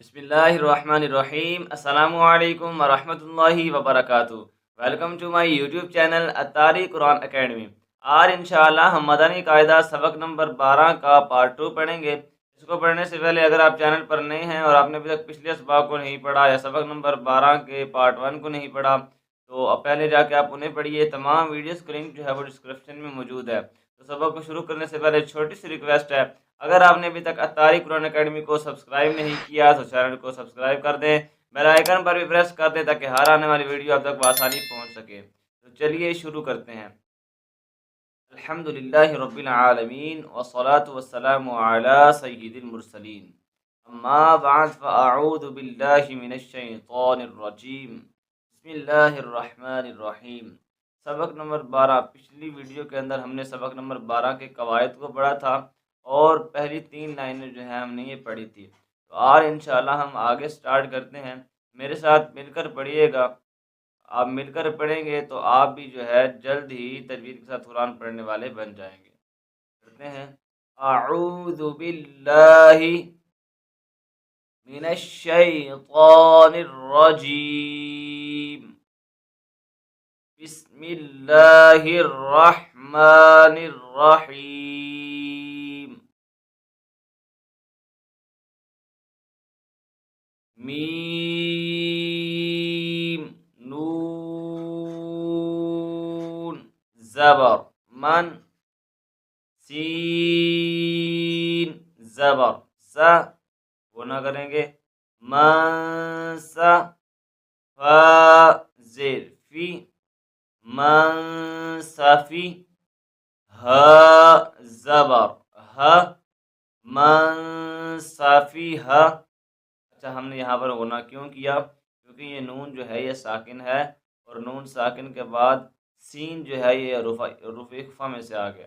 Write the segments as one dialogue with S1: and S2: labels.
S1: बिस्मिल्लाहिर्रहमानिर्रहीम अस्सलामु अलैकुम वरहमतुल्लाहि वबरकातुहू। Welcome to my YouTube channel Attari Quran academy. आज इंशाअल्लाह हम मदनी कायदा सबक नंबर 12 का पार्ट 2 पढ़ेंगे। इसको पढ़ने से पहले अगर आप चैनल पर नए हैं और आपने अभी तक पिछले सबक को नहीं पढ़ा या सबक नंबर 12 के पार्ट 1 को नहीं पढ़ा तो अब पहले जाके आप उन्हें पढ़िए। तमाम वीडियोस का लिंक जो है वो डिस्क्रिप्शन में मौजूद है। तो सबक को शुरू करने से पहले छोटी सी रिक्वेस्ट है, अगर आपने अभी तक अत्तारी कुरान एकेडमी को सब्सक्राइब नहीं किया तो चैनल को सब्सक्राइब कर दें, बेल आइकन पर भी प्रेस कर दें ताकि हर आने वाली वीडियो आप तक आसानी पहुंच सके। तो चलिए शुरू करते हैं। अल्हम्दुलिल्लाहि रब्बिल आलमीन वस्सलातु वस्सलामु अला सय्यिदिल मुरसलीन। अम्मा बअद फअऊज़ु बिल्लाहि मिनश शैतानिर रजीम। बिस्मिल्लाहिर रहमानिर रहीम। सबक नंबर 12। पिछली वीडियो के अंदर हमने सबक नंबर 12 के कवायद को पढ़ा था और पहली 3 लाइनें जो है हमने ये पढ़ी थी। तो आज इंशाल्लाह हम आगे स्टार्ट करते हैं। मेरे साथ मिलकर पढ़िएगा। आप मिलकर पढ़ेंगे तो आप भी जो है जल्द ही तजवीज़ के साथ कुरान पढ़ने वाले बन जाएंगे। पढ़ते हैं। अऊज़ु बिल्लाहि मिनश शैतानिर रजीम। बिस्मिल्लाहिर रहमानिर रहीम। मीम नून ज़बर मन। सीन ज़बर सा, वो ना करेंगे। मनसा फा ज़ेर फी मनसफी। ह ज़बर ह मनसफी ह। अच्छा, हमने यहाँ पर होना क्यों किया? क्योंकि ये नून जो है ये साकिन है और नून साकिन के बाद सीन जो है ये हरूफ इख्फा में से आ गया।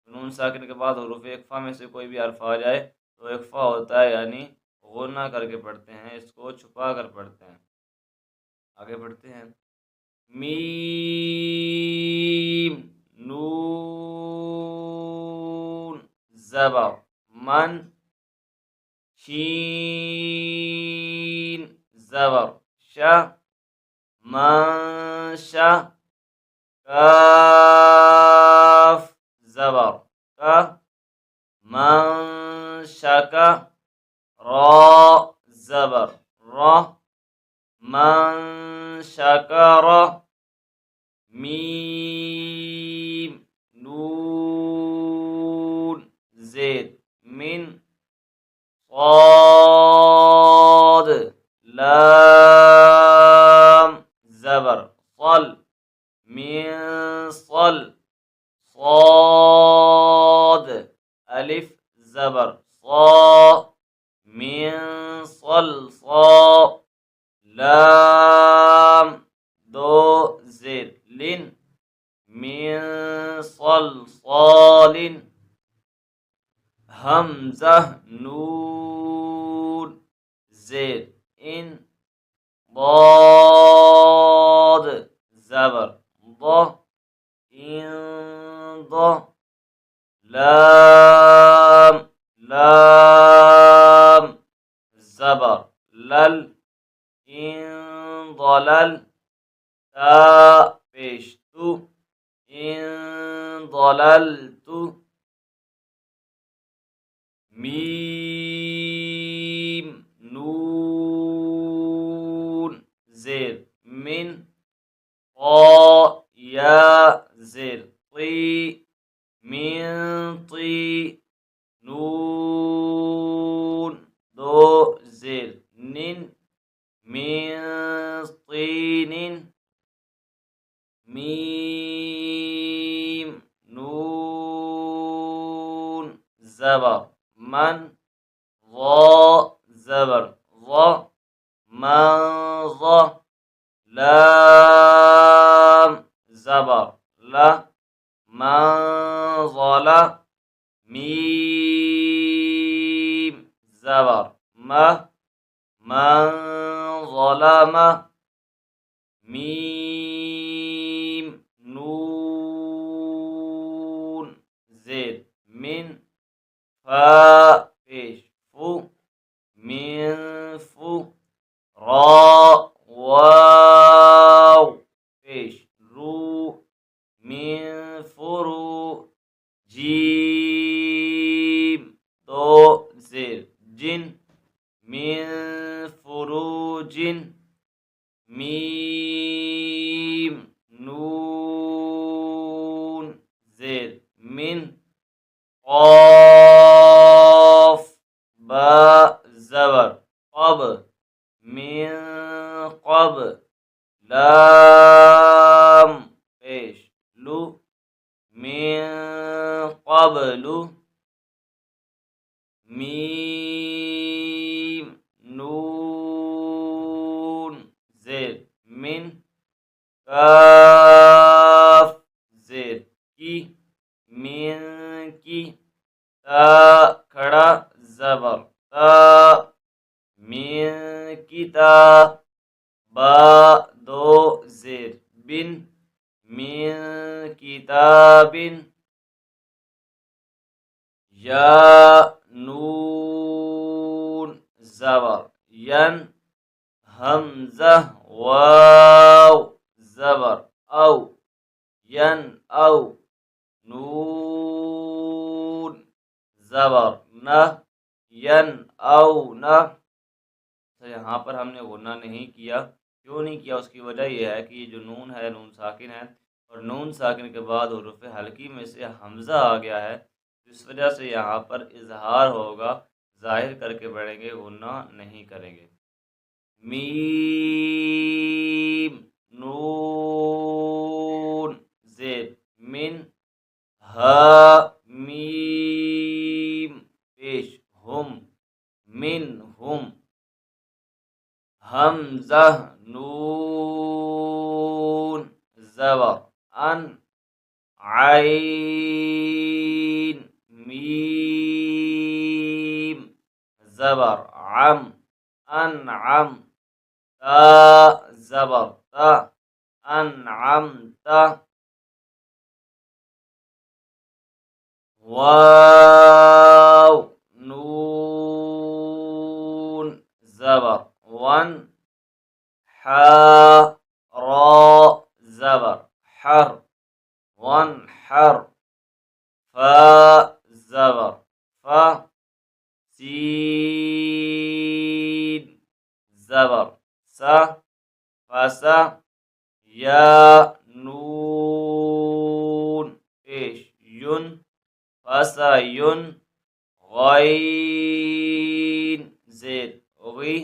S1: नून साकिन के बाद हरूफ इख्फा में से कोई भी हर्फ आ जाए तो इख्फा होता है, यानी गुन्ना करके पढ़ते हैं, इसको छुपा कर पढ़ते हैं। आगे बढ़ते हैं। मीम नून ज़बर मन। शीन ज़बर शा मनशा। काफ ज़बर का मनशका। रा ज़बर रा मनशकर। मीम नून ज़ेद मिन। صاد لام ज़बर सल मिन सल। صاد अलिफ ज़बर صا मिन सल صا। लाम दो ज़ेर लिन मिन सल सालिन। हमज़ा नून ज़ेर इन। ضاد ज़बर ض इन ض। लाम लाम ज़बर लल इन ضلल। ता पेश तु इन ضلलतु। मीम नून ज़ेर मिन। क़ा या ज़ेर ती मिन ती। नून दो ज़ेर निन मिन तीनिन। मीम नून ज़बर मन। ज़ा ज़बर ज़ा मन ज़ा। लाम ज़बर ला मन ज़ला। मीम ज़बर म मन ज़लम। मीम नून ज़ेर मिन। फा पेश फु मिन फु। را واو पेश रू मिन फुरू जीम दो जेर जिन मिन फुरूजिन मीम नून जेर मिन क़ाफ बा ज़बर क़ब मिन क़ब लाम पेश लू मिन क़ब्लु मीम नून जेर मिन काफ जेर की मिन की ता खड़ा ज़बर ता मिन किता बा दो जेर बिन मिन किताबिन या नून ज़बर यन हमज़ा वाव ज़बर औ यन औ नून ज़बर न यन औ न। तो यहाँ पर हमने गुन्ना नहीं किया। क्यों नहीं किया उसकी वजह यह है कि ये जो नून है नून साकिन है और नून साकिन के बाद हुरूफ हल्की में से हमज़ा आ गया है, इस वजह से यहाँ पर इजहार होगा, जाहिर करके पढ़ेंगे, गुन्ना नहीं करेंगे। मीम नून जेर मिन हा मीम पेश हुम मिन हुम हमज़ा नून ज़बर अन आइन मीम ज़बर अम अनअम ता ज़बर ता अनअमता वाव नून ज़बर वन हा रा ज़बर हर वन हर फा ज़बर फा सीन ज़बर सा फसा या नून पेश युन फसयुन गैन जेर गी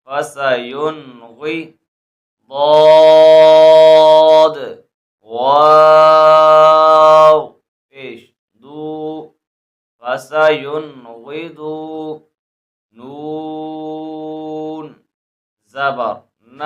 S1: फसयुनगी ضاد वाव पेश दू फसयुनगिदु नून ज़बर न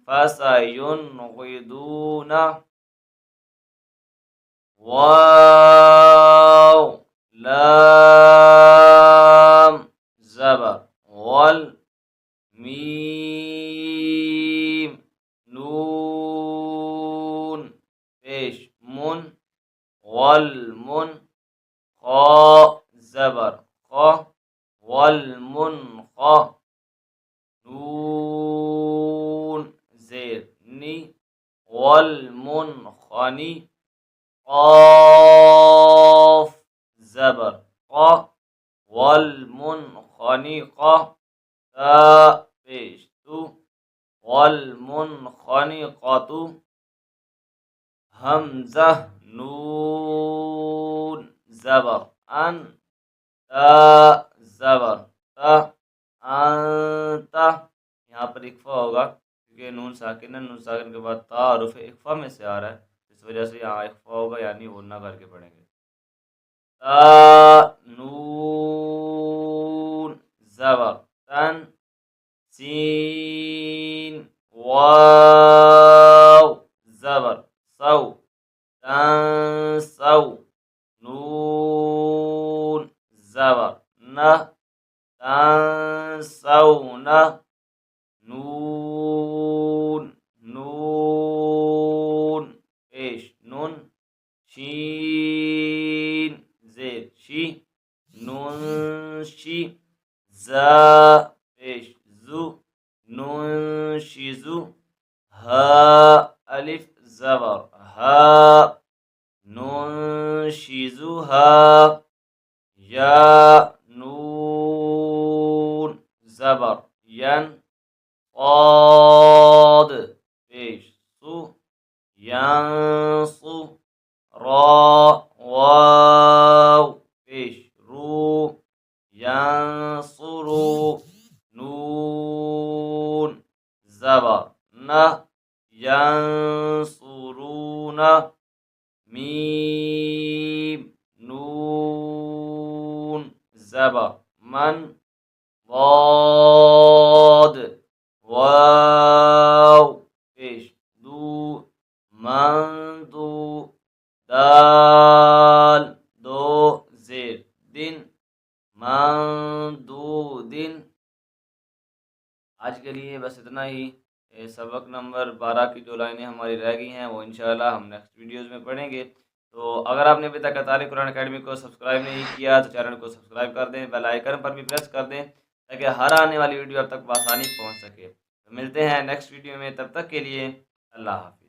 S1: फसयुनगिदून वाव लाम ज़बर वल मीम नून पेश मुन वल मुन क़ा ज़बर क़ा वल मुन क़ा नून जेर नी वल मुन ख़नी क़ाफ ज़बर क़ा वल मुन ख़नी क़ा ता पेश तु वल मुन ख़नी क़तु हमज़ा नून ज़बर अन ता ज़बर ता अंता। यहाँ पर इक्फ़ा होगा क्योंकि नून साकिन है, नून साकिन के बाद ता हरूफ इक्फ़ा में से आ रहा है, इस वजह से यहाँ इक्फ़ा होगा, यानी गुन्ना करके पढ़ेंगे। ता नून ज़बर तन सीन वाव ज़बर सौ तंसौ नून ज़बर न तंसौन नून नून पेश नून शीन जेर शी नून शी ज़ा पेश जू नुनशिज़ु हा अलिफ ज़बर हा नुनशिज़ु हा या नून ज़बर यन क़ाद पेश सु यंसु रा वाव पेश रू यंसुरु नून ज़बर न यंसुरून मीम नून ज़बर मन ضاد वाव पेश दू मंदू दाल दो जेर दिन मंदू दिन। आज के लिए बस इतना ही। सबक नंबर 12 की जो लाइनें हमारी रह गई हैं वो इंशाल्लाह हम नेक्स्ट वीडियोज़ में पढ़ेंगे। तो अगर आपने अभी तक तारिक कुरान अकेडमी को सब्सक्राइब नहीं किया तो चैनल को सब्सक्राइब कर दें, बेल आइकन पर भी प्रेस कर दें ताकि हर आने वाली वीडियो आप तक बआसानी पहुँच सके। तो मिलते हैं नेक्स्ट वीडियो में, तब तक के लिए अल्लाह हाफ़िज़।